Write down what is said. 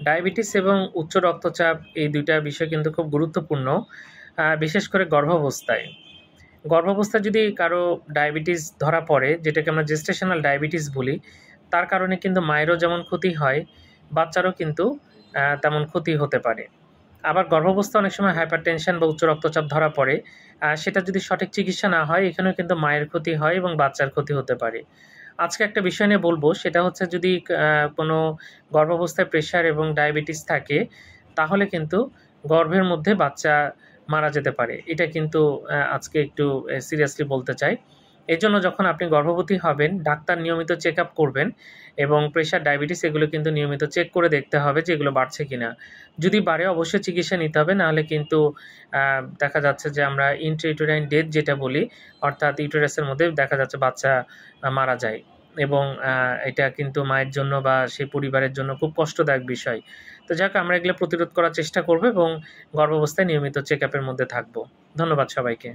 Diabetes এবং উচ্চ রক্তচাপ এই ২টা বিষয় কিন্তু খুব গুরুত্বপূর্ণ, বিশেষ করে গর্ভাবস্থায়। গর্ভাবস্থায় যদি কারো ডায়াবেটিস ধরা পড়ে, যেটাকে আমরা জেস্টেশনাল ডায়াবেটিস বলি, তার কারণে কিন্তু মায়েরও যেমন ক্ষতি হয়, বাচ্চারও কিন্তু তেমন ক্ষতি হতে পারে। আবার গর্ভাবস্থায় অনেক সময় হাইপারটেনশন বা উচ্চ রক্তচাপ ধরা পড়ে, সেটা যদি সঠিক চিকিৎসা না হয়, এখানেও কিন্তু মায়ের ক্ষতি হয় এবং বাচ্চার ক্ষতি হতে পারে। আজকে একটা বিষয় নিয়ে বলবো, সেটা হচ্ছে যদি কোনো গর্ভাবস্থায় প্রেশার এবং ডায়াবেটিস থাকে, তাহলে কিন্তু গর্ভের মধ্যে বাচ্চা মারা যেতে পারে। এটা কিন্তু আজকে একটু সিরিয়াসলি বলতে চাই। এজন্য যখন আপনি গর্ভবতী হবেন, ডাক্তার নিয়মিত চেকআপ করবেন এবং প্রেশার, ডায়াবেটিস এগুলো কিন্তু নিয়মিত চেক করে দেখতে হবে যে এগুলো বাড়ছে কিনা। যদি বাড়ে অবশ্যই চিকিৎসা নিতে হবে, নাহলে কিন্তু দেখা যাচ্ছে যে আমরা ইন্ট্রা-ইউটেরাইন ডেথ যেটা বলি, অর্থাৎ ইউটেরাসের মধ্যে দেখা যাচ্ছে বাচ্চা মারা যায় এবং এটা কিন্তু মায়ের জন্য বা সেই পরিবারের জন্য খুব কষ্টদায়ক বিষয়। তো যাক, আমরা এগুলো প্রতিরোধ করার চেষ্টা করব এবং গর্ভাবস্থায় নিয়মিত চেকআপের মধ্যে থাকব। ধন্যবাদ সবাইকে।